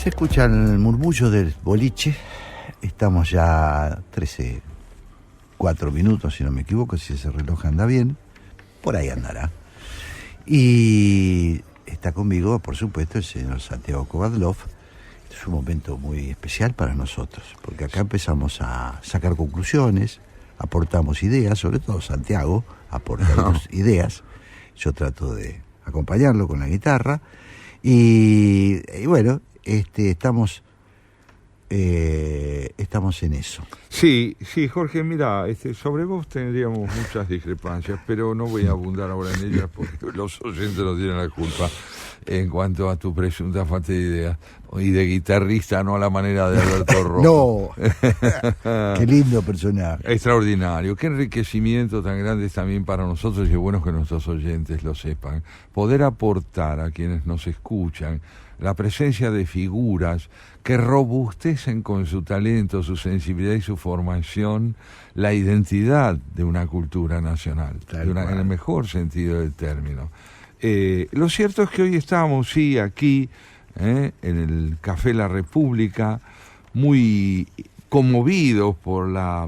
Se escucha el murmullo del boliche. Estamos ya 4 minutos, si no me equivoco, si ese reloj anda bien. Por ahí andará. Y está conmigo, por supuesto, el señor Santiago Kovadlov. Es un momento muy especial para nosotros, porque acá empezamos a sacar conclusiones, aportamos ideas, sobre todo Santiago aporta ideas. Yo trato de acompañarlo con la guitarra. Y bueno, estamos en eso. Sí, Jorge, mira, sobre vos tendríamos muchas discrepancias, pero no voy a abundar ahora en ellas porque los oyentes no tienen la culpa en cuanto a tu presunta falta de ideas. Y de guitarrista, no a la manera de Alberto Rojo. No, qué lindo personaje. Extraordinario, qué enriquecimiento tan grande es también para nosotros, y es bueno que nuestros oyentes lo sepan. Poder aportar a quienes nos escuchan la presencia de figuras que robustecen con su talento, su sensibilidad y su formación la identidad de una cultura nacional, en el mejor sentido del término. Lo cierto es que hoy estamos, sí, aquí, en el Café La República, muy conmovidos por la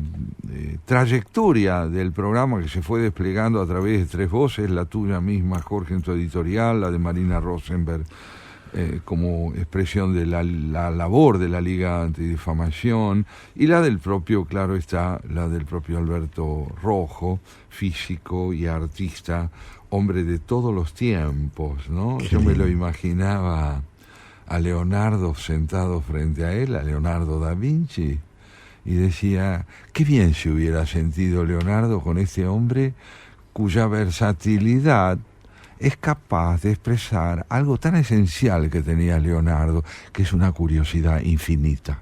trayectoria del programa que se fue desplegando a través de 3 voces, la tuya misma, Jorge, en tu editorial, la de Marina Rosenberg, como expresión de la labor de la Liga Antidifamación, y la del propio, claro está, la del propio Alberto Rojo, físico y artista, hombre de todos los tiempos, ¿no? Yo me lo imaginaba a Leonardo sentado frente a él, a Leonardo da Vinci, y decía, qué bien se hubiera sentido Leonardo con este hombre cuya versatilidad es capaz de expresar algo tan esencial que tenía Leonardo, que es una curiosidad infinita.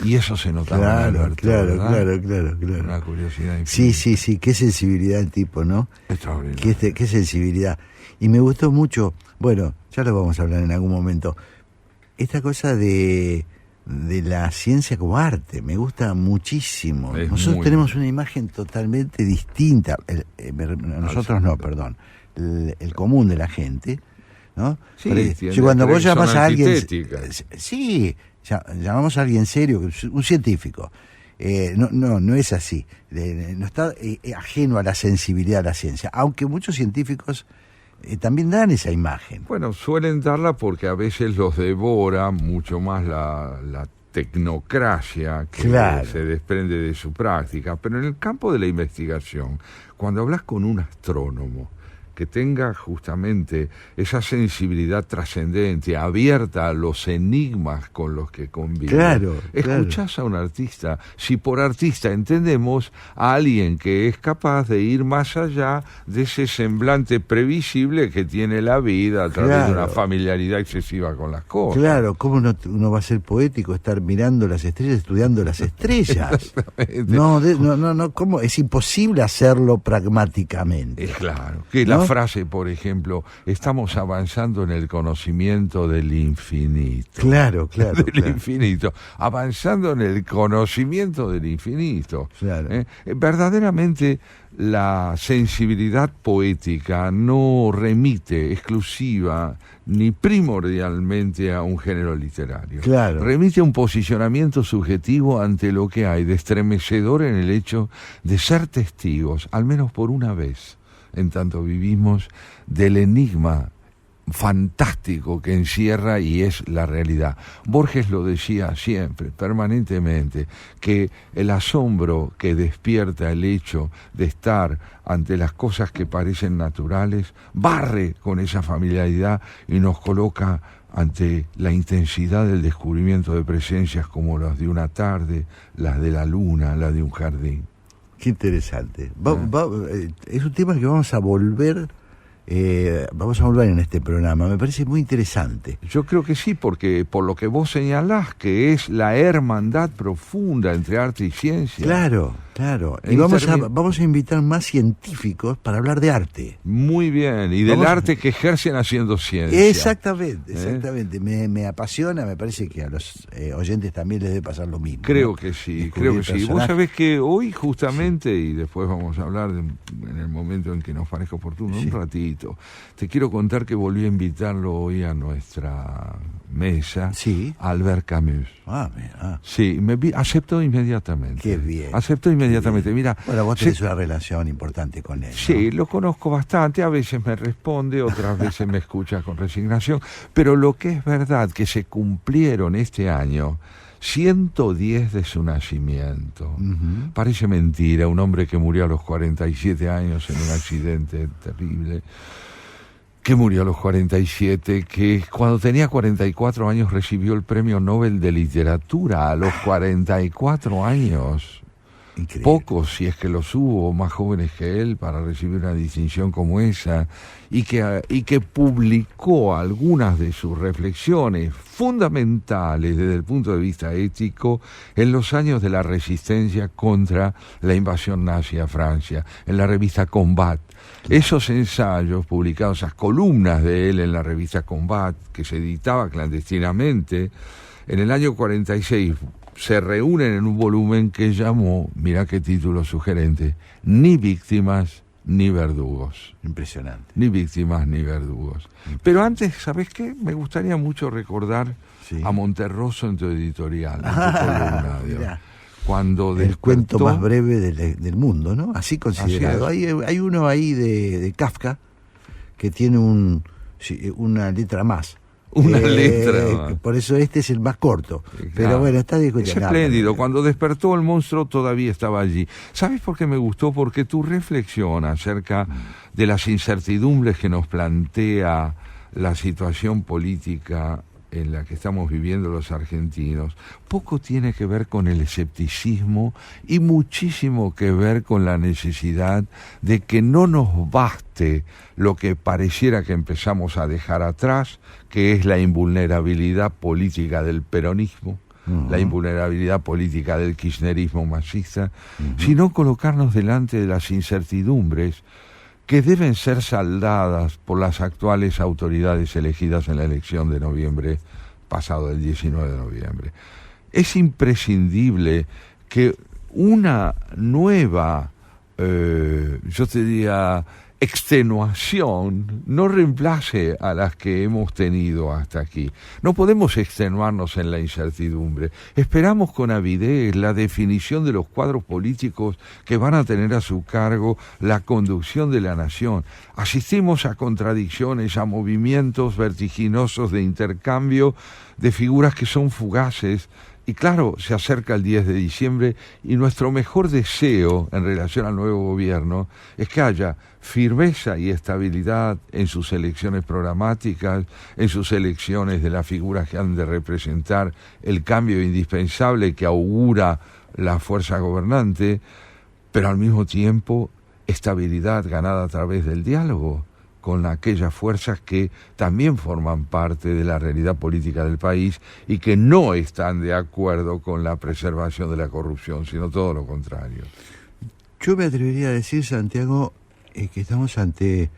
Y eso se notaba en Alberto, claro. Una curiosidad infinita. Sí, qué sensibilidad el tipo, ¿no? Extraordinario. Qué sensibilidad. Y me gustó mucho, bueno, ya lo vamos a hablar en algún momento, esta cosa de la ciencia como arte, me gusta muchísimo. Nosotros tenemos una imagen totalmente distinta, nosotros no, perdón, el común de la gente, ¿no? Sí, cuando vos llamas a alguien, llamamos a alguien serio, un científico, no es así, no está ajeno a la sensibilidad de la ciencia, aunque muchos científicos también dan esa imagen. Bueno, suelen darla porque a veces los devora mucho más la tecnocracia que se desprende de su práctica, pero en el campo de la investigación, cuando hablas con un astrónomo que tenga justamente esa sensibilidad trascendente, abierta a los enigmas con los que convive. Escuchás a un artista, si por artista entendemos a alguien que es capaz de ir más allá de ese semblante previsible que tiene la vida a través de una familiaridad excesiva con las cosas. Claro, ¿cómo uno va a ser poético, estar mirando las estrellas, estudiando las estrellas? No, ¿cómo? Es imposible hacerlo pragmáticamente. Claro, que la frase, por ejemplo, estamos avanzando en el conocimiento del infinito. Claro. Infinito. Avanzando en el conocimiento del infinito. Verdaderamente, la sensibilidad poética no remite exclusiva ni primordialmente a un género literario. Remite a un posicionamiento subjetivo ante lo que hay de estremecedor en el hecho de ser testigos, al menos por una vez, en tanto vivimos, del enigma fantástico que encierra y es la realidad. Borges lo decía siempre, permanentemente, que el asombro que despierta el hecho de estar ante las cosas que parecen naturales barre con esa familiaridad y nos coloca ante la intensidad del descubrimiento de presencias como las de una tarde, las de la luna, las de un jardín. Qué interesante. Es un tema que vamos a volver en este programa. Me parece muy interesante. Yo creo que sí, porque por lo que vos señalás, que es la hermandad profunda entre arte y ciencia. Claro. Y vamos a invitar más científicos para hablar de arte. Muy bien, y del arte que ejercen haciendo ciencia. Exactamente. Me apasiona, me parece que a los oyentes también les debe pasar lo mismo. Creo que sí. Vos sabés que hoy justamente, y después vamos a hablar en el momento en que nos parezca oportuno, un ratito, te quiero contar que volví a invitarlo hoy a nuestra mesa Sí. Albert Camus. Mira. Sí, aceptó inmediatamente. Qué bien. Aceptó inmediatamente. Qué bien. Mira, Bueno, vos tenés una relación importante con él, ¿no? sí, lo conozco bastante, a veces me responde, otras veces me escucha con resignación, pero lo que es verdad que se cumplieron este año 110 de su nacimiento. Ujú. Parece mentira, un hombre que murió a los 47 años en un accidente terrible, que murió a los 47, que cuando tenía 44 años recibió el Premio Nobel de Literatura a los 44 años. Increíble. Pocos, si es que los hubo, más jóvenes que él para recibir una distinción como esa, y que publicó algunas de sus reflexiones fundamentales desde el punto de vista ético en los años de la resistencia contra la invasión nazi a Francia, en la revista Combat. Esos ensayos publicados, esas columnas de él en la revista Combat, que se editaba clandestinamente, en el año 46 se reúnen en un volumen que llamó, mirá qué título sugerente, Ni víctimas ni verdugos. Impresionante. Ni víctimas ni verdugos. Pero antes, ¿sabés qué? Me gustaría mucho recordar Sí. a Monterroso en tu editorial, en tu columna, Dios. Mirá. Cuando El cuento despertó- más breve del mundo, ¿no? Así considerado. Así Hay uno ahí de Kafka que tiene una letra más. Una letra más. Por eso este es el más corto. Claro. Pero bueno, está Es discutiendo. espléndido. Cuando despertó el monstruo todavía estaba allí. ¿Sabes por qué me gustó? Porque tu reflexión acerca de las incertidumbres que nos plantea la situación política en la que estamos viviendo los argentinos, poco tiene que ver con el escepticismo y muchísimo que ver con la necesidad de que no nos baste lo que pareciera que empezamos a dejar atrás, que es la invulnerabilidad política del peronismo, la invulnerabilidad política del kirchnerismo machista, sino colocarnos delante de las incertidumbres que deben ser saldadas por las actuales autoridades elegidas en la elección de noviembre pasado, el 19 de noviembre. Es imprescindible que una nueva, yo te diría, extenuación no reemplace a las que hemos tenido hasta aquí. No podemos extenuarnos en la incertidumbre. Esperamos con avidez la definición de los cuadros políticos que van a tener a su cargo la conducción de la nación. Asistimos a contradicciones, a movimientos vertiginosos de intercambio de figuras que son fugaces. Y claro, se acerca el 10 de diciembre y nuestro mejor deseo en relación al nuevo gobierno es que haya firmeza y estabilidad en sus elecciones programáticas, en sus elecciones de las figuras que han de representar el cambio indispensable que augura la fuerza gobernante, pero al mismo tiempo estabilidad ganada a través del diálogo con aquellas fuerzas que también forman parte de la realidad política del país y que no están de acuerdo con la preservación de la corrupción, sino todo lo contrario. Yo me atrevería a decir, Santiago, que estamos ante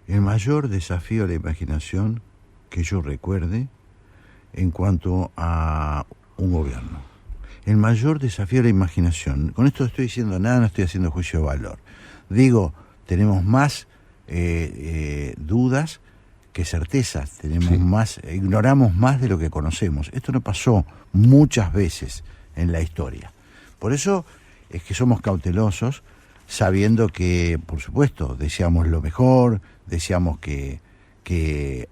el mayor desafío a la imaginación que yo recuerde en cuanto a un gobierno. El mayor desafío a la imaginación. Con esto no estoy diciendo nada, no estoy haciendo juicio de valor. Digo, tenemos más dudas que certezas, ignoramos más de lo que conocemos. Esto no pasó muchas veces en la historia. Por eso es que somos cautelosos, sabiendo que, por supuesto, deseamos lo mejor, deseamos que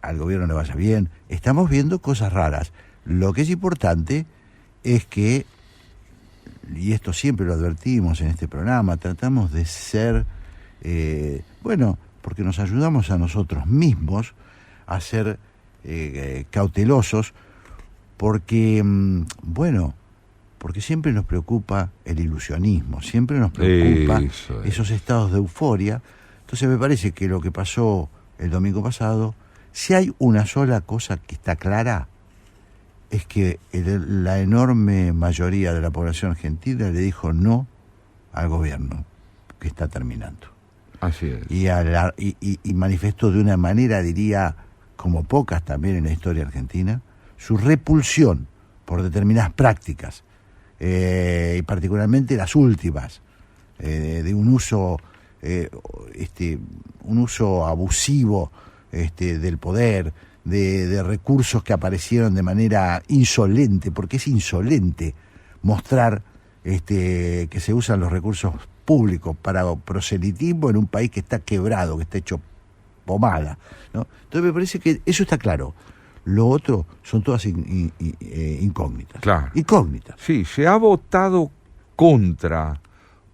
al gobierno le vaya bien. Estamos viendo cosas raras. Lo que es importante es que, y esto siempre lo advertimos en este programa, tratamos de ser, porque nos ayudamos a nosotros mismos a ser cautelosos, porque siempre nos preocupa el ilusionismo, siempre nos preocupa esos estados de euforia. Entonces me parece que lo que pasó el domingo pasado, si hay una sola cosa que está clara, es que la enorme mayoría de la población argentina le dijo no al gobierno que está terminando. Así es. Y manifestó de una manera, diría, como pocas también en la historia argentina, su repulsión por determinadas prácticas, y particularmente las últimas, de un uso abusivo del poder, de recursos que aparecieron de manera insolente, porque es insolente mostrar que se usan los recursos públicos para proselitismo en un país que está quebrado, que está hecho pomada, ¿no? Entonces me parece que eso está claro. Lo otro son todas incógnitas. Claro. Incógnitas. Sí, se ha votado contra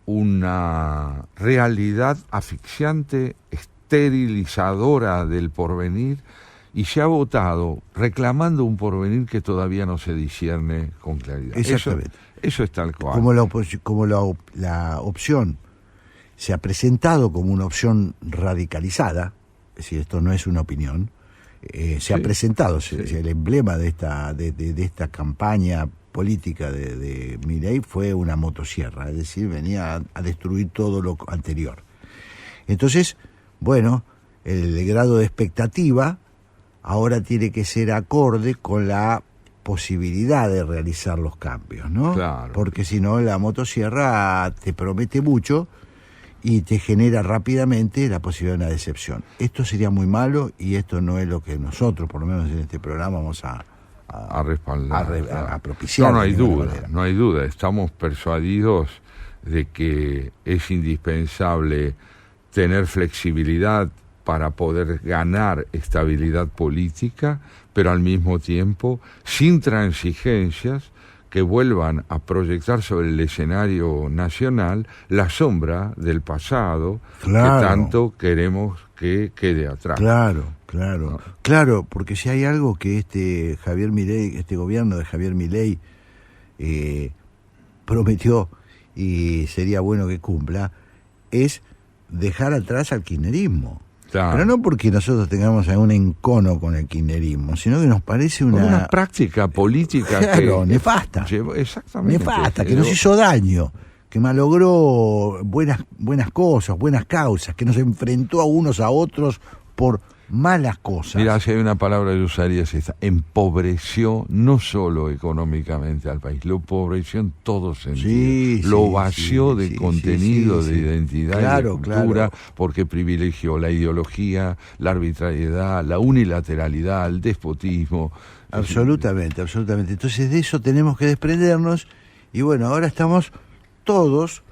una realidad asfixiante, esterilizadora del porvenir, y se ha votado reclamando un porvenir que todavía no se discierne con claridad. Exactamente. Eso es tal cual. Como la opción se ha presentado como una opción radicalizada, es decir, esto no es una opinión, se ha presentado, el emblema de esta campaña política de Milei fue una motosierra, es decir, venía a destruir todo lo anterior. Entonces, bueno, el grado de expectativa ahora tiene que ser acorde con la posibilidad de realizar los cambios, ¿no? Claro. Porque si no, la motosierra te promete mucho y te genera rápidamente la posibilidad de una decepción. Esto sería muy malo y esto no es lo que nosotros, por lo menos en este programa, vamos a respaldar, a propiciar. No hay duda, no hay duda. Estamos persuadidos de que es indispensable tener flexibilidad para poder ganar estabilidad política, pero al mismo tiempo sin transigencias que vuelvan a proyectar sobre el escenario nacional la sombra del pasado, claro, que tanto queremos que quede atrás. Claro, porque si hay algo que Javier Milei, este gobierno de Javier Milei prometió y sería bueno que cumpla, es dejar atrás al kirchnerismo. Claro. Pero no porque nosotros tengamos algún encono con el kirchnerismo, sino que nos parece una práctica política claro, nefasta. Exactamente. Nefasta, que nos hizo daño, que malogró buenas cosas, buenas causas, que nos enfrentó a unos a otros por malas cosas. Mira, si hay una palabra que usaría es esta: empobreció no solo económicamente al país, lo empobreció en todo sentido, lo vació de contenido, de identidad y de cultura, porque privilegió la ideología, la arbitrariedad, la unilateralidad, el despotismo. Absolutamente. Entonces de eso tenemos que desprendernos y bueno, ahora estamos todos,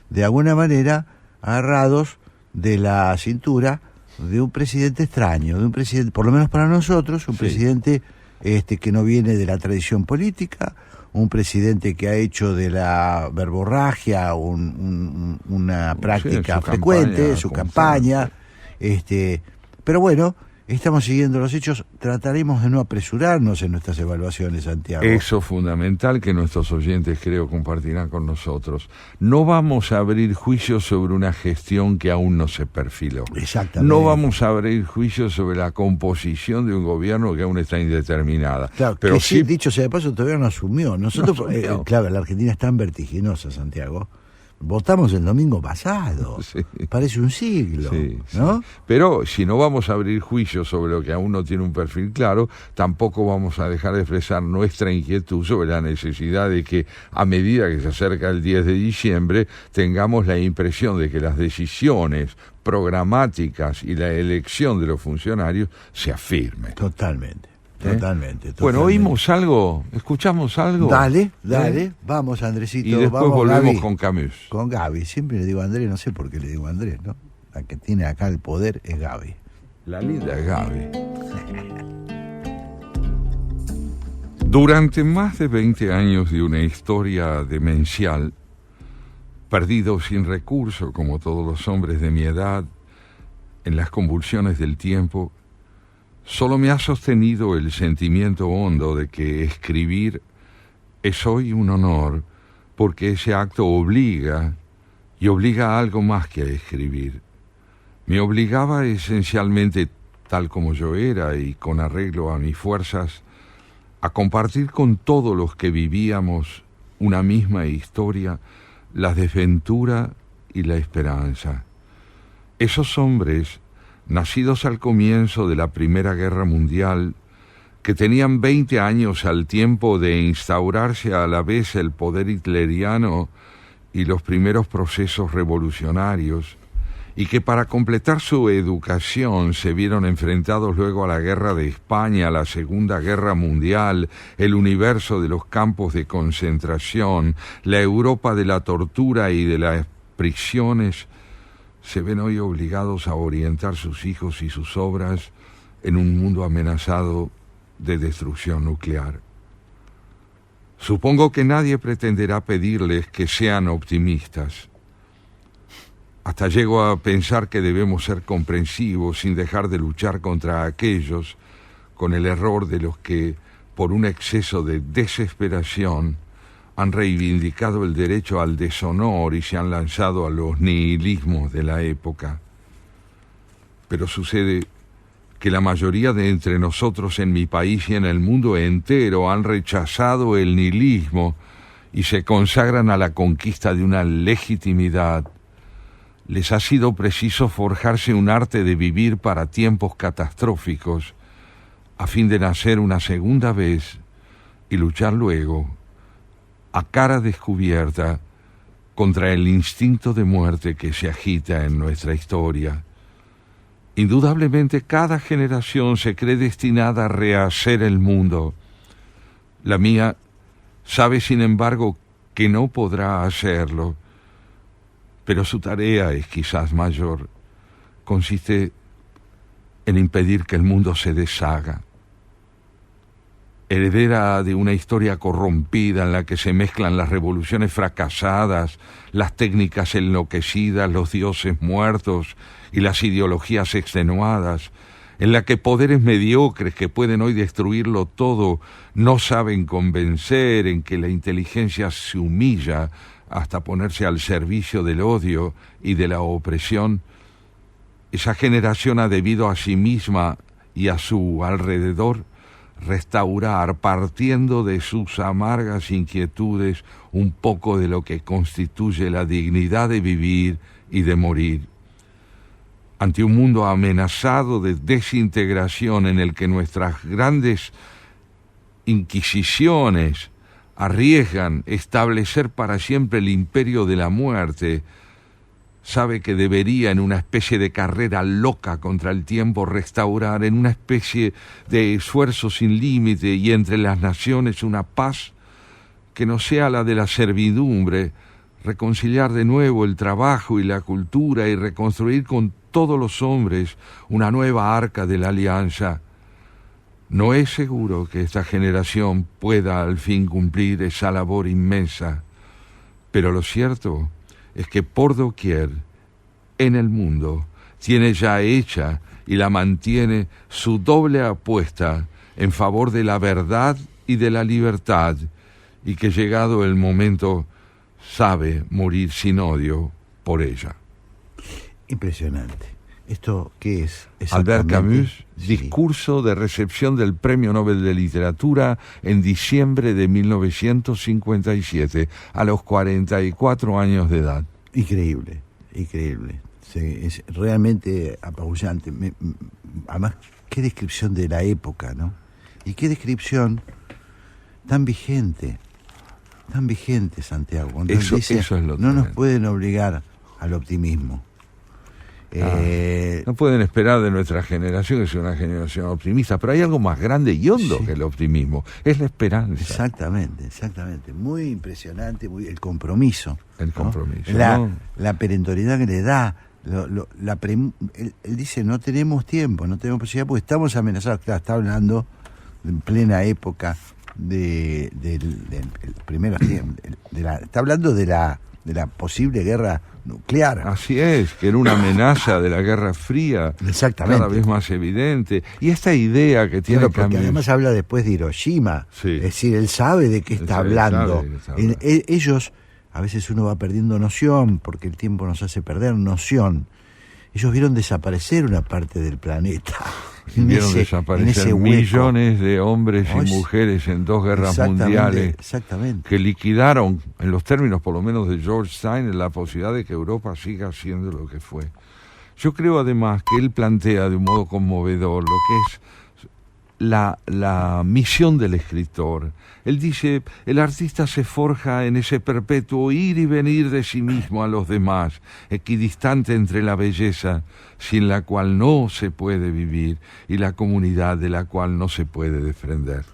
de alguna manera, agarrados de la cintura de un presidente extraño, de un presidente, por lo menos para nosotros, un presidente que no viene de la tradición política, un presidente que ha hecho de la verborragia una práctica frecuente, su campaña, pero bueno, estamos siguiendo los hechos, trataremos de no apresurarnos en nuestras evaluaciones, Santiago. Eso es fundamental, que nuestros oyentes creo compartirán con nosotros. No vamos a abrir juicios sobre una gestión que aún no se perfiló. Exactamente. No vamos a abrir juicios sobre la composición de un gobierno que aún está indeterminada. Claro, pero sí, dicho sea de paso, todavía no asumió. Nosotros, claro, la Argentina es tan vertiginosa, Santiago. Votamos el domingo pasado, parece un siglo, ¿no? Pero si no vamos a abrir juicios sobre lo que aún no tiene un perfil claro, tampoco vamos a dejar de expresar nuestra inquietud sobre la necesidad de que, a medida que se acerca el 10 de diciembre, tengamos la impresión de que las decisiones programáticas y la elección de los funcionarios se afirmen. Totalmente. Bueno, ¿oímos algo? ¿Escuchamos algo? Dale, vamos, Andresito. Y después vamos, volvemos Gaby. con Camus. Con Gaby, siempre le digo a Andrés, no sé por qué le digo a Andrés, ¿no? La que tiene acá el poder es Gaby. La linda Gaby. Durante más de 20 años de una historia demencial, perdido sin recurso como todos los hombres de mi edad, en las convulsiones del tiempo, solo me ha sostenido el sentimiento hondo de que escribir es hoy un honor, porque ese acto obliga, y obliga a algo más que a escribir. Me obligaba esencialmente, tal como yo era y con arreglo a mis fuerzas, a compartir con todos los que vivíamos una misma historia, la desventura y la esperanza. Esos hombres, nacidos al comienzo de la Primera Guerra Mundial, que tenían 20 años al tiempo de instaurarse a la vez el poder hitleriano y los primeros procesos revolucionarios, y que para completar su educación se vieron enfrentados luego a la Guerra de España, a la Segunda Guerra Mundial, el universo de los campos de concentración, la Europa de la tortura y de las prisiones, se ven hoy obligados a orientar sus hijos y sus obras en un mundo amenazado de destrucción nuclear. Supongo que nadie pretenderá pedirles que sean optimistas. Hasta llego a pensar que debemos ser comprensivos sin dejar de luchar contra aquellos con el error de los que, por un exceso de desesperación, han reivindicado el derecho al deshonor y se han lanzado a los nihilismos de la época. Pero sucede que la mayoría de entre nosotros en mi país y en el mundo entero han rechazado el nihilismo y se consagran a la conquista de una legitimidad. Les ha sido preciso forjarse un arte de vivir para tiempos catastróficos, a fin de nacer una segunda vez y luchar luego, a cara descubierta, contra el instinto de muerte que se agita en nuestra historia. Indudablemente cada generación se cree destinada a rehacer el mundo. La mía sabe, sin embargo, que no podrá hacerlo, pero su tarea es quizás mayor. Consiste en impedir que el mundo se deshaga. Heredera de una historia corrompida en la que se mezclan las revoluciones fracasadas, las técnicas enloquecidas, los dioses muertos y las ideologías extenuadas, en la que poderes mediocres que pueden hoy destruirlo todo no saben convencer, en que la inteligencia se humilla hasta ponerse al servicio del odio y de la opresión, esa generación ha debido a sí misma y a su alrededor restaurar, partiendo de sus amargas inquietudes, un poco de lo que constituye la dignidad de vivir y de morir. Ante un mundo amenazado de desintegración en el que nuestras grandes inquisiciones arriesgan establecer para siempre el imperio de la muerte, sabe que debería, en una especie de carrera loca contra el tiempo, restaurar, en una especie de esfuerzo sin límite y entre las naciones una paz que no sea la de la servidumbre, reconciliar de nuevo el trabajo y la cultura y reconstruir con todos los hombres una nueva arca de la alianza. No es seguro que esta generación pueda al fin cumplir esa labor inmensa, pero lo cierto es que por doquier en el mundo tiene ya hecha y la mantiene su doble apuesta en favor de la verdad y de la libertad, y que llegado el momento sabe morir sin odio por ella. Impresionante. ¿Esto qué es? Albert Camus, Sí. discurso de recepción del Premio Nobel de Literatura en diciembre de 1957, a los 44 años de edad. Increíble, increíble. Sí, es realmente apabullante. Además, qué descripción de la época, ¿no? Y qué descripción tan vigente, Santiago. Cuando él dice, eso es lo no nos tremendo. pueden obligar al optimismo. No pueden esperar de nuestra generación que sea una generación optimista, pero hay algo más grande y hondo Sí. que el optimismo, es la esperanza. Exactamente. Muy impresionante, el compromiso. El ¿no? compromiso, La, ¿no? la perentoriedad que le da. Él dice, no tenemos tiempo, no tenemos posibilidad porque estamos amenazados. Claro, está hablando en plena época del primeros tiempos. Está hablando de la posible guerra nuclear. Así es, que era una amenaza de la Guerra Fría, Exactamente. cada vez más evidente. Y esta idea que tiene Claro, porque Camus, además habla después de Hiroshima. Sí. Es decir, él sabe de qué está Él hablando. sabe de qué está hablando. Ellos, a veces uno va perdiendo noción, porque el tiempo nos hace perder noción. Ellos vieron desaparecer una parte del planeta. vieron desaparecer hueco. millones de hombres No, y mujeres en dos guerras mundiales Exactamente. que liquidaron, en los términos por lo menos de George Steiner, la posibilidad de que Europa siga siendo lo que fue. Yo creo además que él plantea de un modo conmovedor lo que es la misión del escritor. Él dice, el artista se forja en ese perpetuo ir y venir de sí mismo a los demás, equidistante entre la belleza sin la cual no se puede vivir y la comunidad de la cual no se puede desprender.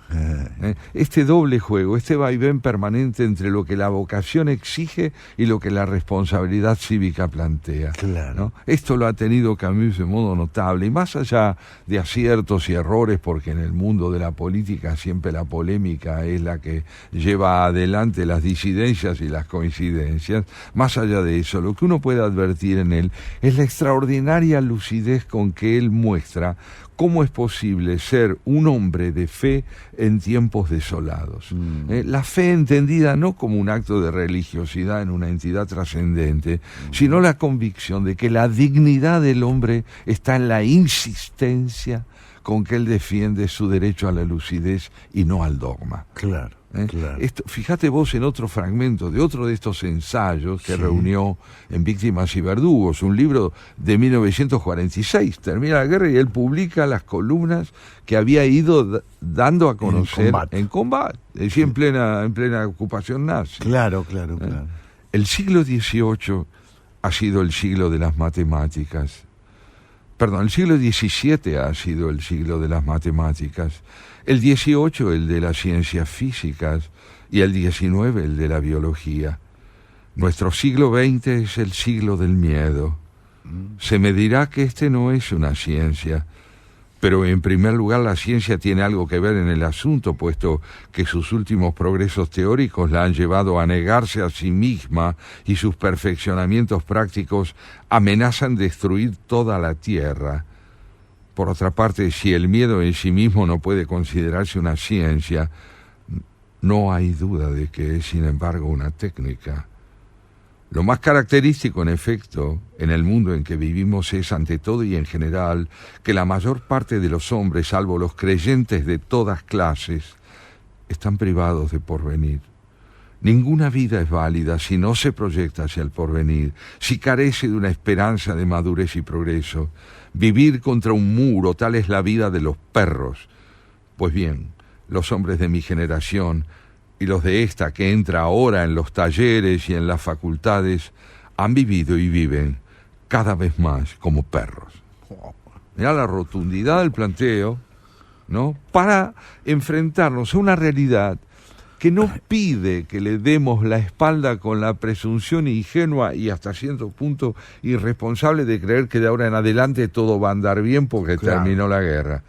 Este doble juego, este vaivén permanente entre lo que la vocación exige y lo que la responsabilidad cívica plantea. Claro. ¿No? Esto lo ha tenido Camus de modo notable, y más allá de aciertos y errores, porque en el mundo de la política siempre la polémica es la que lleva adelante las disidencias y las coincidencias, más allá de eso, lo que uno puede advertir en él es la extraordinaria lucidez con que él muestra cómo es posible ser un hombre de fe en tiempos desolados. La fe entendida no como un acto de religiosidad en una entidad trascendente, sino la convicción de que la dignidad del hombre está en la insistencia con que él defiende su derecho a la lucidez y no al dogma. Claro. Claro. Esto, fíjate vos en otro fragmento de otro de estos ensayos que reunió en Víctimas y Verdugos, un libro de 1946. Termina la guerra y él publica las columnas que había ido dando a conocer en combate, es decir, en plena ocupación nazi. Claro. El siglo XVIII ha sido el siglo de las matemáticas. Perdón, el siglo XVII ha sido el siglo de las matemáticas, el XVIII el de las ciencias físicas y el XIX el de la biología. Nuestro siglo XX es el siglo del miedo. Se me dirá que este no es una ciencia, pero en primer lugar la ciencia tiene algo que ver en el asunto, puesto que sus últimos progresos teóricos la han llevado a negarse a sí misma y sus perfeccionamientos prácticos amenazan destruir toda la Tierra. Por otra parte, si el miedo en sí mismo no puede considerarse una ciencia, no hay duda de que es, sin embargo, una técnica. Lo más característico, en efecto, en el mundo en que vivimos es, ante todo y en general, que la mayor parte de los hombres, salvo los creyentes de todas clases, están privados de porvenir. Ninguna vida es válida si no se proyecta hacia el porvenir, si carece de una esperanza de madurez y progreso. Vivir contra un muro, tal es la vida de los perros. Pues bien, los hombres de mi generación y los de esta que entra ahora en los talleres y en las facultades han vivido y viven cada vez más como perros. Mirá la rotundidad del planteo, ¿no? Para enfrentarnos a una realidad que nos pide que le demos la espalda con la presunción ingenua y hasta cierto punto irresponsable de creer que de ahora en adelante todo va a andar bien porque terminó la guerra.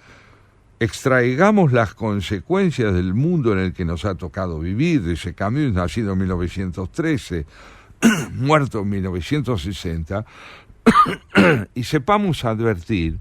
Extraigamos las consecuencias del mundo en el que nos ha tocado vivir, de ese Camus, nacido en 1913, muerto en 1960, y sepamos advertir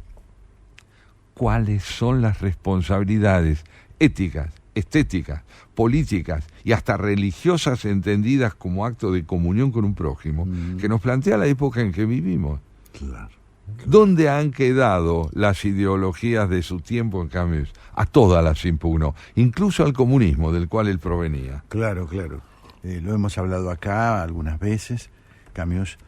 cuáles son las responsabilidades éticas, estéticas, políticas y hasta religiosas entendidas como acto de comunión con un prójimo, que nos plantea la época en que vivimos. Claro. ¿Dónde han quedado las ideologías de su tiempo en Camus? A todas las impugnó, incluso al comunismo del cual él provenía. Claro. Lo hemos hablado acá algunas veces. Camus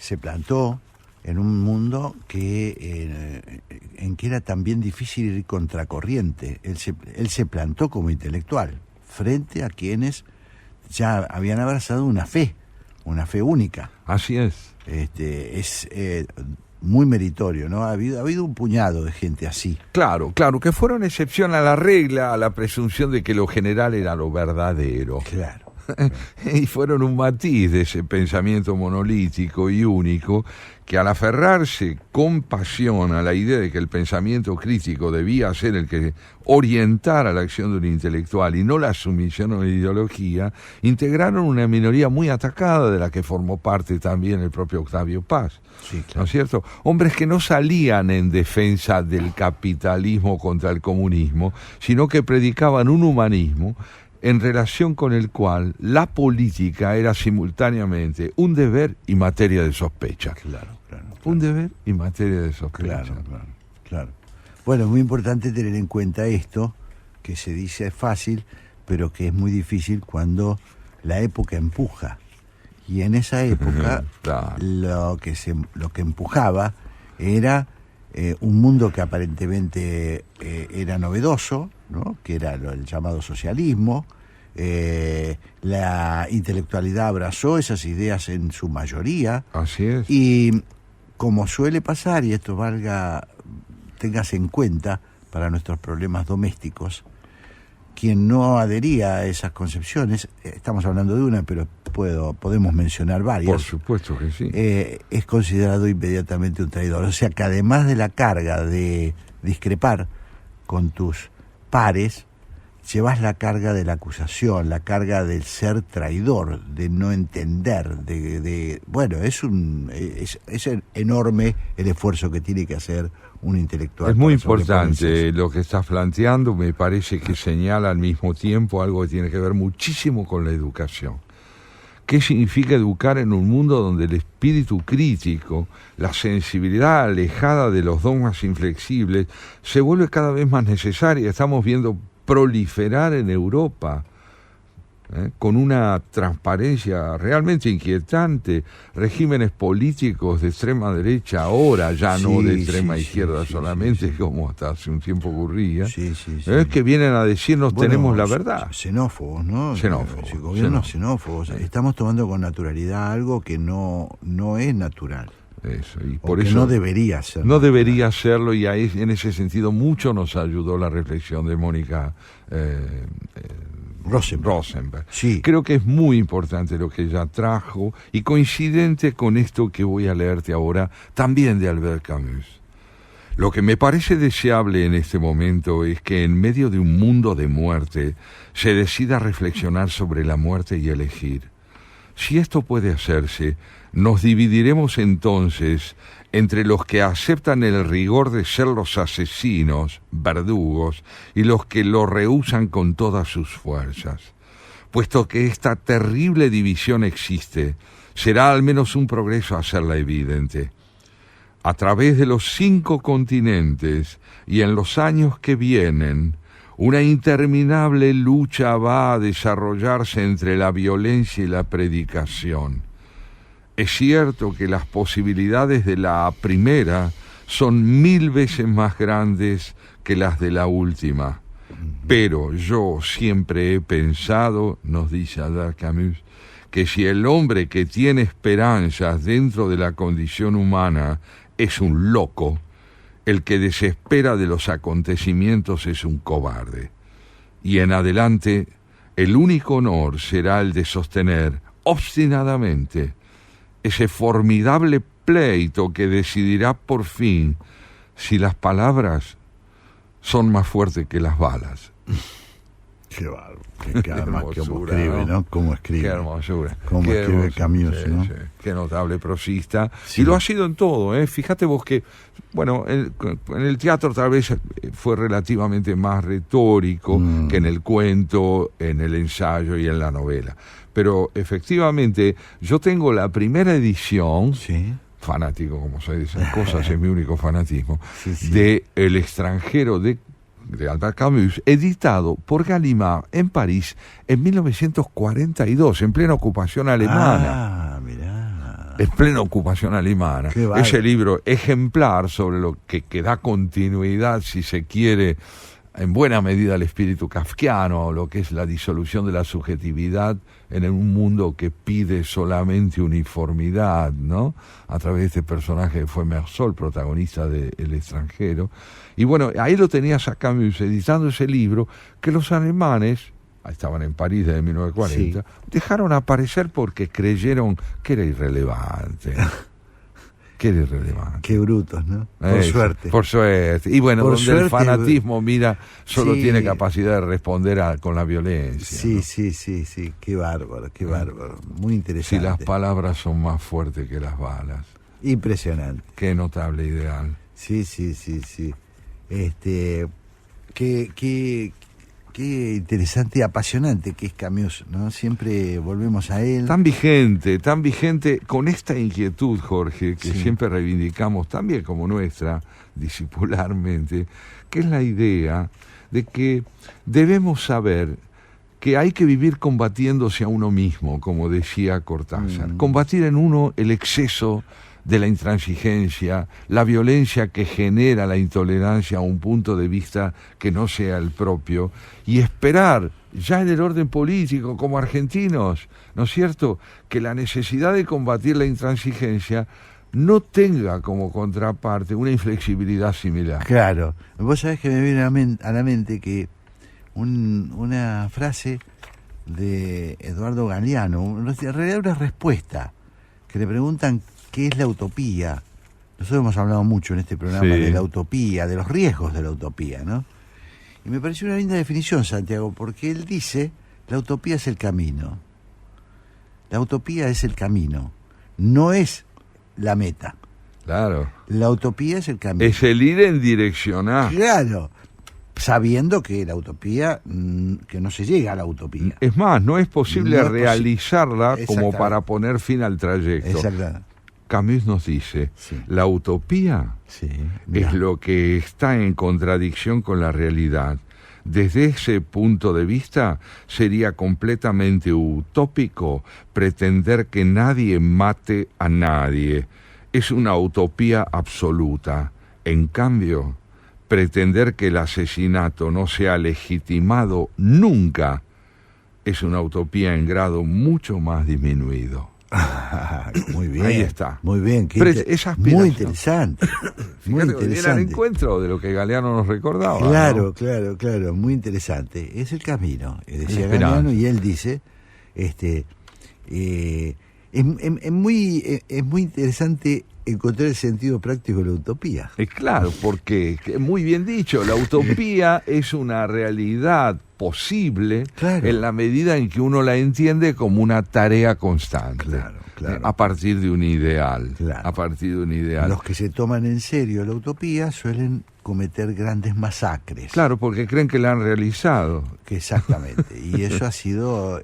se plantó en un mundo en que era también difícil ir contracorriente. Él se plantó como intelectual frente a quienes ya habían abrazado una fe única. Así es. Es muy meritorio, ¿no? Ha habido un puñado de gente así. Claro, que fueron excepción a la regla, a la presunción de que lo general era lo verdadero. Claro. Y fueron un matiz de ese pensamiento monolítico y único que, al aferrarse con pasión a la idea de que el pensamiento crítico debía ser el que orientara la acción de un intelectual y no la sumisión a una ideología, integraron una minoría muy atacada de la que formó parte también el propio Octavio Paz. Sí, claro. ¿No es cierto? Hombres que no salían en defensa del capitalismo contra el comunismo, sino que predicaban un humanismo en relación con el cual la política era simultáneamente un deber y materia de sospecha. Claro. Un deber y materia de sospecha. Claro. Bueno, es muy importante tener en cuenta esto, que se dice fácil, pero que es muy difícil cuando la época empuja. Y en esa época Claro. lo que empujaba era un mundo que aparentemente era novedoso, ¿no? Que era el llamado socialismo. La intelectualidad abrazó esas ideas en su mayoría. Así es. Y como suele pasar, y esto tengas en cuenta para nuestros problemas domésticos, quien no adhería a esas concepciones, estamos hablando de una, pero podemos mencionar varias. Por supuesto que sí. Es considerado inmediatamente un traidor. O sea que además de la carga de discrepar con tus pares, llevas la carga de la acusación, la carga del ser traidor, de no entender, bueno, es enorme el esfuerzo que tiene que hacer un intelectual. Es muy importante lo que estás planteando, me parece que señala al mismo tiempo algo que tiene que ver muchísimo con la educación. ¿Qué significa educar en un mundo donde el espíritu crítico, la sensibilidad alejada de los dogmas inflexibles, se vuelve cada vez más necesaria? Estamos viendo proliferar en Europa, con una transparencia realmente inquietante, regímenes políticos de extrema derecha ahora, ya no de extrema izquierda solamente, como hasta hace un tiempo ocurría, que vienen a decirnos tenemos la verdad. Xenófobos, ¿no? Gobiernos xenófobos. Estamos tomando con naturalidad algo que no es natural. Eso, y por eso no debería ser. No debería serlo, y ahí, en ese sentido mucho nos ayudó la reflexión de Mónica Rosenberg. Sí. Creo que es muy importante lo que ella trajo, y coincidente con esto que voy a leerte ahora, también de Albert Camus. Lo que me parece deseable en este momento es que en medio de un mundo de muerte se decida reflexionar sobre la muerte y elegir. Si esto puede hacerse, nos dividiremos entonces entre los que aceptan el rigor de ser los asesinos, verdugos, y los que lo rehúsan con todas sus fuerzas. Puesto que esta terrible división existe, será al menos un progreso hacerla evidente. A través de los 5 continentes y en los años que vienen, una interminable lucha va a desarrollarse entre la violencia y la predicación. Es cierto que las posibilidades de la primera son 1000 veces más grandes que las de la última. Pero yo siempre he pensado, nos dice Albert Camus, que si el hombre que tiene esperanzas dentro de la condición humana es un loco, el que desespera de los acontecimientos es un cobarde. Y en adelante, el único honor será el de sostener obstinadamente ese formidable pleito que decidirá por fin si las palabras son más fuertes que las balas. Qué bárbaro, que además cómo escribe, ¿no? Cómo escribe. Qué hermosura. Cómo escribe Camus, ¿no? Sí. Qué notable prosista. Sí. Y lo ha sido en todo, ¿eh? Fíjate vos que, bueno, en el teatro tal vez fue relativamente más retórico que en el cuento, en el ensayo y en la novela. Pero efectivamente, yo tengo la primera edición, fanático como soy de esas cosas, es mi único fanatismo, de El extranjero de Albert Camus, editado por Gallimard en París en 1942, en plena ocupación alemana. Mirá. En plena ocupación alemana. Ese libro ejemplar sobre lo que da continuidad, si se quiere, en buena medida al espíritu kafkiano, lo que es la disolución de la subjetividad en un mundo que pide solamente uniformidad, ¿no? A través de este personaje que fue Meursault, protagonista de El extranjero. Y bueno, ahí lo tenías a Camus editando ese libro que los alemanes, estaban en París desde 1940, dejaron aparecer porque creyeron que era irrelevante. Que era irrelevante. Qué brutos, ¿no? Por suerte. Por suerte. Y bueno, por donde suerte, el fanatismo, mira, solo tiene capacidad de responder con la violencia. Sí. Qué bárbaro, qué bárbaro. Muy interesante. Si las palabras son más fuertes que las balas. Impresionante. Qué notable ideal. Sí. Qué interesante y apasionante que es Camus, ¿no? Siempre volvemos a él. Tan vigente, con esta inquietud, Jorge, que siempre reivindicamos, también como nuestra, discipularmente, que es la idea de que debemos saber que hay que vivir combatiéndose a uno mismo, como decía Cortázar. Combatir en uno el exceso de la intransigencia, la violencia que genera la intolerancia a un punto de vista que no sea el propio, y esperar, ya en el orden político, como argentinos, ¿no es cierto?, que la necesidad de combatir la intransigencia no tenga como contraparte una inflexibilidad similar. Claro. Vos sabés que me viene a la mente que una frase de Eduardo Galeano, en realidad una respuesta, que le preguntan qué es la utopía. Nosotros hemos hablado mucho en este programa de la utopía, de los riesgos de la utopía, ¿no? Y me pareció una linda definición, Santiago, porque él dice, la utopía es el camino. La utopía es el camino, no es la meta. Claro. La utopía es el camino. Es el ir en dirección a. Claro, sabiendo que la utopía, que no se llega a la utopía. Es más, no es posible No es realizarla como Exactamente. para poner fin al trayecto. Exactamente. Camus nos dice, Sí. la utopía Sí, es lo que está en contradicción con la realidad. Desde ese punto de vista, sería completamente utópico pretender que nadie mate a nadie. Es una utopía absoluta. En cambio, pretender que el asesinato no sea legitimado nunca es una utopía en grado mucho más disminuido. Muy bien. Ahí está. Muy bien. Esa aspiración. Muy interesante. Muy Fíjate que viene al interesante. encuentro de lo que Galeano nos recordaba. Claro, ¿no? claro. Muy interesante. Es el camino. Decía esperanza. Galeano, y él dice, es muy interesante encontrar el sentido práctico de la utopía. Claro, porque, muy bien dicho, la utopía es una realidad posible Claro. en la medida en que uno la entiende como una tarea constante. Claro. A partir de un ideal. Claro. A partir de un ideal. Los que se toman en serio la utopía suelen cometer grandes masacres. Claro, porque creen que la han realizado. Que exactamente. Y eso ha sido,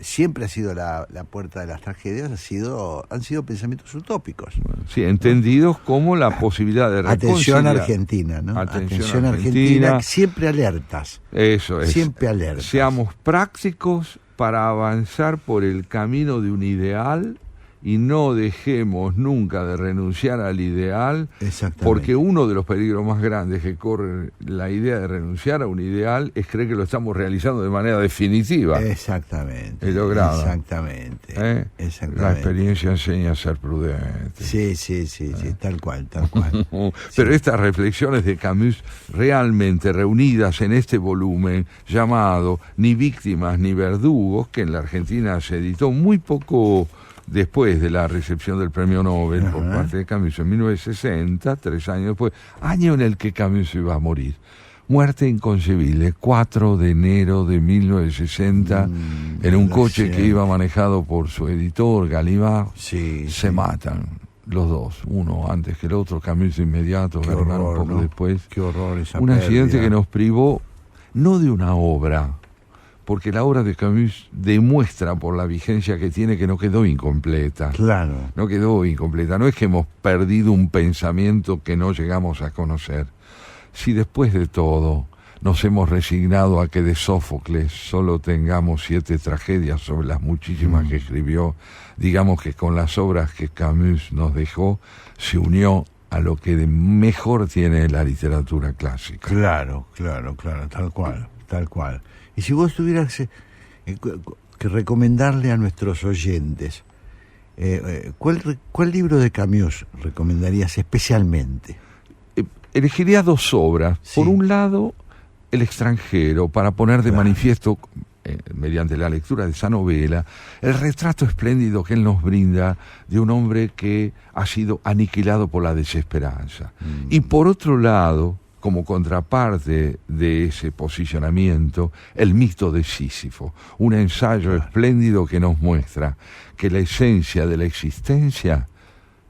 siempre ha sido la puerta de las tragedias, han sido pensamientos utópicos. Sí, entendidos como la posibilidad de Atención reconciliar. Argentina, ¿no? Atención Argentina, siempre alertas. Eso es. Siempre alertas. Seamos prácticos para avanzar por el camino de un ideal y no dejemos nunca de renunciar al ideal, Exactamente. porque uno de los peligros más grandes que corre la idea de renunciar a un ideal es creer que lo estamos realizando de manera definitiva. Exactamente. Y logrado. Exactamente. La Exactamente. experiencia enseña a ser prudente. Sí, tal cual. Pero estas reflexiones de Camus, realmente reunidas en este volumen llamado Ni víctimas ni verdugos, que en la Argentina se editó muy poco después de la recepción del premio Nobel por parte de Camus en 1960, 3 años después, año en el que Camus iba a morir. Muerte inconcebible, 4 de enero de 1960, en un coche que iba manejado por su editor, Gallimard, se matan los dos, uno antes que el otro, Camus de inmediato, Gallimard un poco después. Qué horror esa Un accidente pérdida. que nos privó no de una obra, porque la obra de Camus demuestra por la vigencia que tiene que no quedó incompleta. Claro. No quedó incompleta. No es que hemos perdido un pensamiento que no llegamos a conocer. Si después de todo nos hemos resignado a que de Sófocles solo tengamos 7 tragedias sobre las muchísimas que escribió, digamos que con las obras que Camus nos dejó, se unió a lo que de mejor tiene la literatura clásica. Claro, tal cual. Y si vos tuvieras que recomendarle a nuestros oyentes, ¿cuál libro de Camus recomendarías especialmente? Elegiría 2 obras. Sí. Por un lado, El extranjero, para poner de manifiesto, mediante la lectura de esa novela, el retrato espléndido que él nos brinda de un hombre que ha sido aniquilado por la desesperanza. Y por otro lado, como contraparte de ese posicionamiento, El mito de Sísifo, un ensayo espléndido que nos muestra que la esencia de la existencia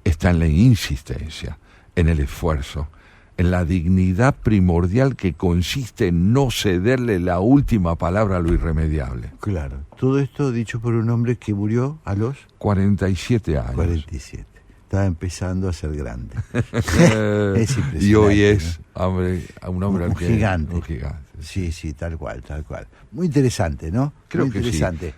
está en la insistencia, en el esfuerzo, en la dignidad primordial que consiste en no cederle la última palabra a lo irremediable. Claro, todo esto dicho por un hombre que murió a los 47 años. 47. Estaba empezando a ser grande. Es impresionante. Y hoy es ¿no? un hombre un gigante. Un gigante. Sí, tal cual. Muy interesante, ¿no? Creo Muy que interesante.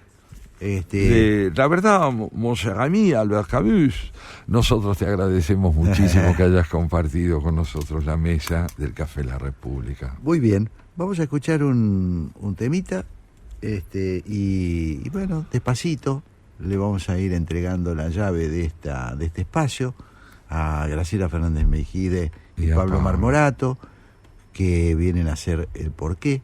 La verdad, mon cher ami, Albert Camus, nosotros te agradecemos muchísimo que hayas compartido con nosotros la mesa del Café La República. Muy bien, vamos a escuchar un temita, y bueno, despacito le vamos a ir entregando la llave de este espacio a Graciela Fernández Mejide y Pablo Marmorato, que vienen a hacer el porqué.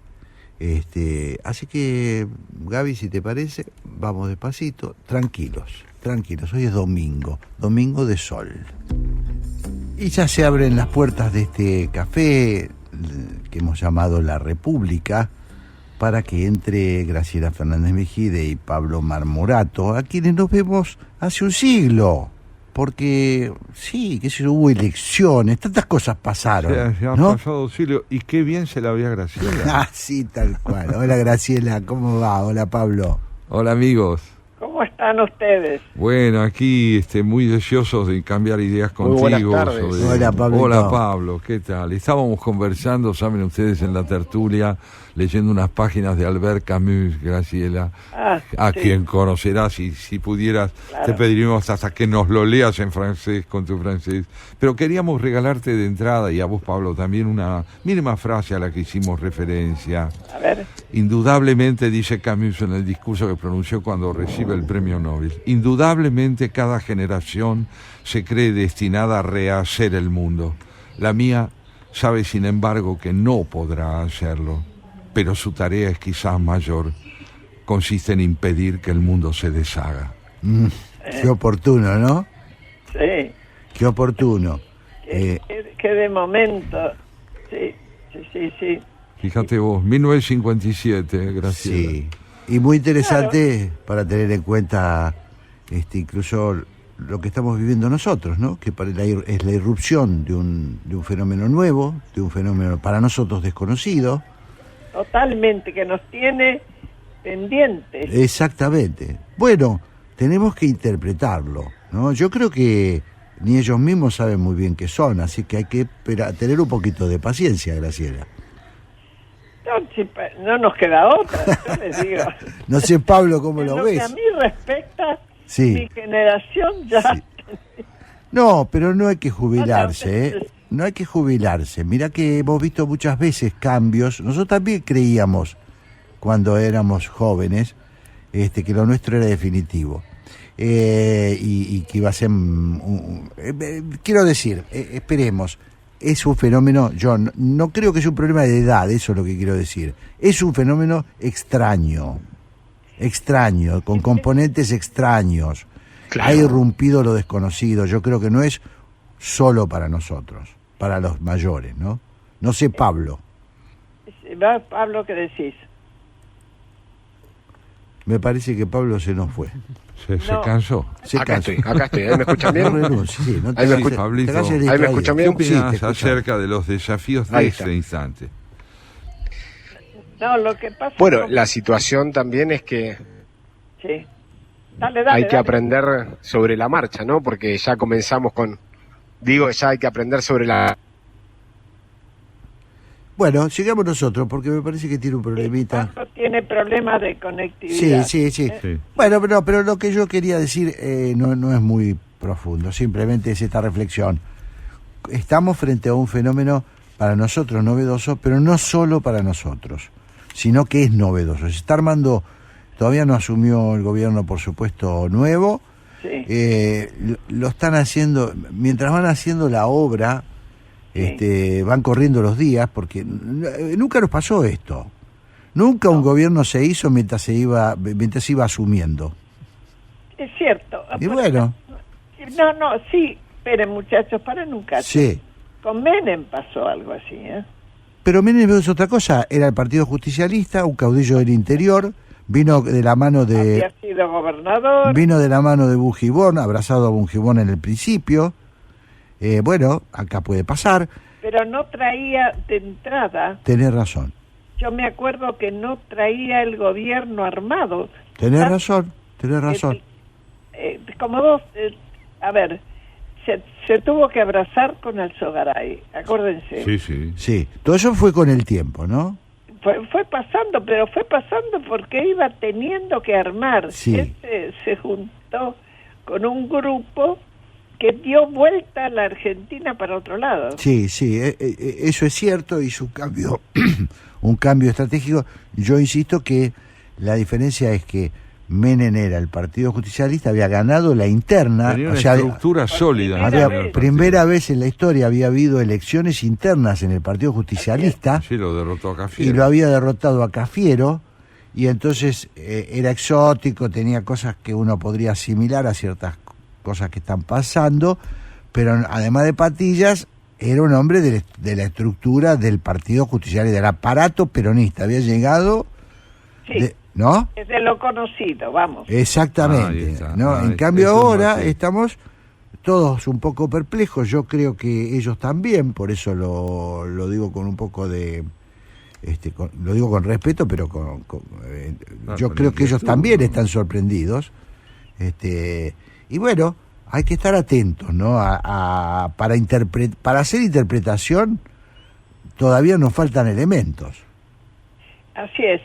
Así que, Gaby, si te parece, vamos despacito, tranquilos. Hoy es domingo de sol. Y ya se abren las puertas de este café que hemos llamado La República, para que entre Graciela Fernández Mejide y Pablo Marmorato, a quienes nos vemos hace un siglo. Porque, sí, que hubo elecciones, tantas cosas pasaron. Se ha ¿no? pasado siglo, y qué bien se la veía Graciela. Sí, tal cual. Hola, Graciela, ¿cómo va? Hola, Pablo. Hola, amigos. ¿Cómo están ustedes? Bueno, aquí muy deseosos de cambiar ideas contigo. Muy buenas tardes. Hola, Pablo. Hola, Pablo, ¿qué tal? Estábamos conversando, saben ustedes, en la tertulia, leyendo unas páginas de Albert Camus, Graciela, a sí. quien conocerás, y si pudieras, Claro. te pediríamos hasta que nos lo leas en francés, con tu francés. Pero queríamos regalarte de entrada, y a vos, Pablo, también una mínima frase a la que hicimos referencia. A ver, Indudablemente, dice Camus en el discurso que pronunció cuando recibe el premio Nobel, indudablemente cada generación se cree destinada a rehacer el mundo. La mía sabe, sin embargo, que no podrá hacerlo, pero su tarea es quizás mayor. Consiste en impedir que el mundo se deshaga. Qué oportuno, ¿no? sí, Qué oportuno. que de momento, sí. Fíjate vos, 1957, Graciela. Sí. Y muy interesante para tener en cuenta incluso lo que estamos viviendo nosotros, ¿no? Que es la irrupción de un fenómeno nuevo, de un fenómeno para nosotros desconocido. Totalmente, que nos tiene pendientes. Exactamente. Bueno, tenemos que interpretarlo, ¿no? Yo creo que ni ellos mismos saben muy bien qué son, así que hay que tener un poquito de paciencia, Graciela. No nos queda otra, yo les digo. No sé, Pablo, cómo En lo lo ves. que a mí respecta, Sí. mi generación ya... Sí. No, pero no hay que jubilarse, ¿eh? No hay que jubilarse. Mirá que hemos visto muchas veces cambios. Nosotros también creíamos, cuando éramos jóvenes, que lo nuestro era definitivo. Y que iba a ser... quiero decir, esperemos. Es un fenómeno, yo no creo que es un problema de edad, eso es lo que quiero decir. Es un fenómeno extraño, con componentes extraños. Claro. Ha irrumpido lo desconocido. Yo creo que no es solo para nosotros, para los mayores, ¿no? No sé, Pablo. Va, Pablo, ¿qué decís? Me parece que Pablo se nos fue. Se cansó. Se Acá cansó. estoy. ¿Ahí me escuchan No bien? renuncies, sí, no te Ahí me hagas- escucha- Pablito. te hagas Ahí me distraído. escuchan bien? ¿Qué opinas Sí, te escuchamos. acerca de los desafíos de Ahí este está. instante? No, lo que pasa... Bueno, la situación también es que Sí. Dale, hay que dale. aprender sobre la marcha, ¿no? Porque ya comenzamos ya hay que aprender sobre la... Bueno, sigamos nosotros, porque me parece que tiene un problemita. Pablo tiene problemas de conectividad. Sí. Sí. Bueno, pero lo que yo quería decir no es muy profundo, simplemente es esta reflexión. Estamos frente a un fenómeno para nosotros novedoso, pero no solo para nosotros, sino que es novedoso. Se está armando, todavía no asumió el gobierno, por supuesto, nuevo. Sí. Lo están haciendo, mientras van haciendo la obra, van corriendo los días, porque nunca nos pasó esto. Nunca un gobierno se hizo mientras se iba asumiendo. Es cierto. Y bueno, No, sí. Esperen, muchachos, paren un cacho. sí. Con Menem pasó algo así, ¿eh? Pero Menem es otra cosa, era el Partido Justicialista, un caudillo del interior, vino de la mano Había sido gobernador. de Bujibón, abrazado a Bujibón en el principio. Bueno, acá puede pasar, Pero no traía de entrada. tenés razón, Yo me acuerdo que no traía el gobierno armado. tenés Ah, razón. Como dos... a ver, se tuvo que abrazar con Alzogaray, acuérdense. Sí. Sí, todo eso fue con el tiempo, ¿no? fue pasando, pero fue pasando porque iba teniendo que armar. Sí. Él se juntó con un grupo que dio vuelta a la Argentina para otro lado. Sí, eso es cierto, hizo un cambio, un cambio estratégico. Yo insisto que la diferencia es que Menem era el Partido Justicialista, había ganado la interna, Tenía o una sea, estructura sólida. primera vez en la historia había habido elecciones internas en el Partido Justicialista. Sí, lo derrotó a Cafiero. Y lo había derrotado a Cafiero, y entonces era exótico, tenía cosas que uno podría asimilar a ciertas cosas que están pasando, pero además de patillas, era un hombre de la estructura del Partido Justicialista, del aparato peronista, había llegado, Sí. ¿no? Es de lo conocido, vamos. Exactamente. Ahí está. ¿No? En cambio eso es ahora así. estamos todos un poco perplejos, yo creo que ellos también, por eso lo digo con un poco de... lo digo con respeto, pero yo con creo que ellos inquietud, también ¿no? están sorprendidos. Y bueno, hay que estar atentos, ¿no? Para hacer interpretación todavía nos faltan elementos. Así es.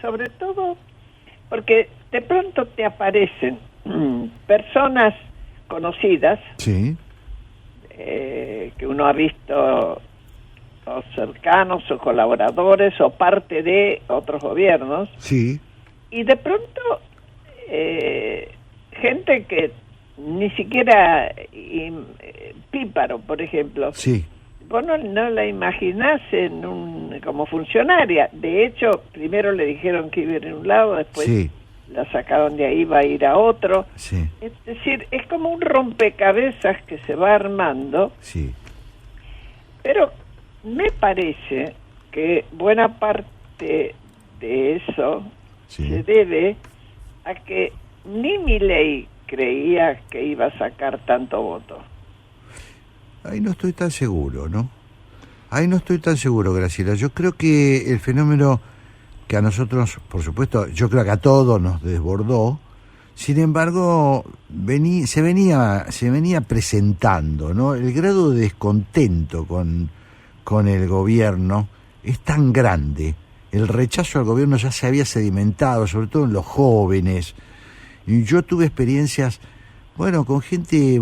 Sobre todo porque de pronto te aparecen personas conocidas Sí, que uno ha visto o cercanos o colaboradores o parte de otros gobiernos, sí, y de pronto gente que ni siquiera Píparo, por ejemplo, sí, vos no la imaginás como funcionaria. De hecho, primero le dijeron que iba a ir en un lado, después sí, la sacaron de ahí, va a ir a otro. sí, Es decir, es como un rompecabezas que se va armando, sí. pero me parece que buena parte de eso Sí. se debe a que ni Milei creía que iba a sacar tanto voto. Ahí no estoy tan seguro, ¿no? Ahí no estoy tan seguro, Graciela. Yo creo que el fenómeno que a nosotros, por supuesto, yo creo que a todos nos desbordó, sin embargo, se venía presentando, ¿no? El grado de descontento con el gobierno es tan grande. El rechazo al gobierno ya se había sedimentado, sobre todo en los jóvenes. Y yo tuve experiencias, bueno, con gente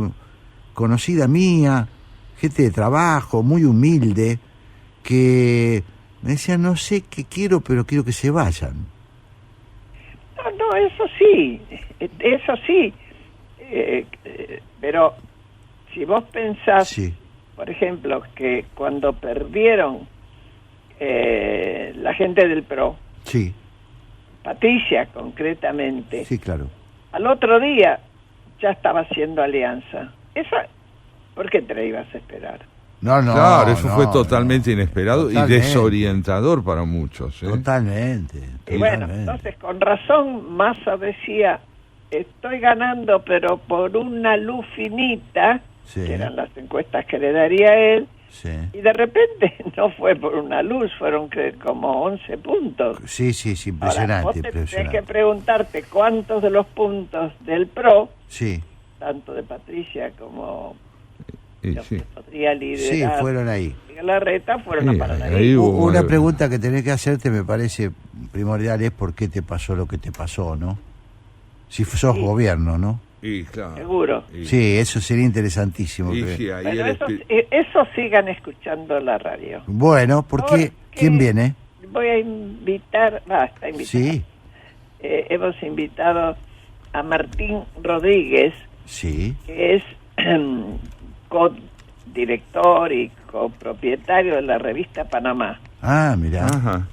conocida mía, gente de trabajo, muy humilde, que me decían, no sé qué quiero, pero quiero que se vayan. No, eso sí, pero si vos pensás, Sí, por ejemplo, que cuando perdieron la gente del PRO, sí, Patricia concretamente, sí, claro. al otro día ya estaba haciendo alianza. ¿Por qué te la ibas a esperar? No, Claro, eso no, fue totalmente no. inesperado Totalmente. y desorientador para muchos. Totalmente. Y bueno, totalmente. entonces con razón Massa decía, estoy ganando pero por una luz finita, Sí. que eran las encuestas que le daría él, Sí. y de repente no fue por una luz, fueron como 11 puntos. Sí, impresionante, Ahora, vos tenés impresionante. que preguntarte cuántos de los puntos del PRO, Sí, tanto de Patricia como Y los sí. que podría sí, liderar fueron ahí. Larreta, fueron Sí, a parar ahí. ahí hubo Una una- pregunta que tenés que hacerte, me parece primordial, es por qué te pasó lo que te pasó, ¿no? Si sos Sí. gobierno, ¿no? Y claro. Seguro. Y- Sí, eso sería interesantísimo. y que- sí, ahí Bueno, el eso sigan escuchando la radio. Bueno, ¿por Ahora qué? que ¿Quién viene? Voy a invitar, está invitado. Sí, Hemos invitado a Martín Rodríguez, sí, que es co-director y copropietario de la revista Panamá. Ah, mirá. Ajá.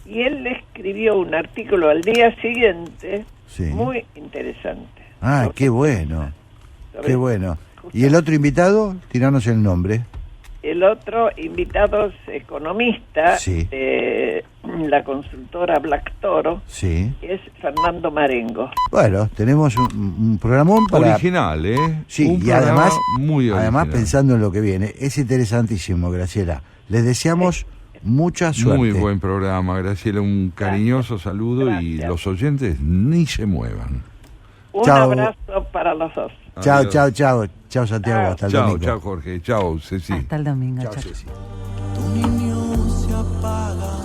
Y él le escribió un artículo al día siguiente, Sí. muy interesante. Ah, Sobre- qué bueno, sobre- qué bueno. ¿Y el otro invitado? Tiranos el nombre. El otro invitado es economista Sí. de la consultora Black Toro, Sí. que es Fernando Marengo. Bueno, tenemos un programón para... Original, ¿eh? Sí, Un y programa además, muy además original. pensando en lo que viene, es interesantísimo, Graciela. Les deseamos mucha suerte. Muy buen programa, Graciela. Un cariñoso saludo y Gracias. los oyentes ni se muevan. Un Chao. abrazo para los dos. Chao, Adiós. chao, chao. Chao, Santiago. Chao. Hasta el Chao, domingo. chao, Jorge. Chao, Ceci. Hasta el domingo. Chao, Chao. Ceci. Tu niño se apaga.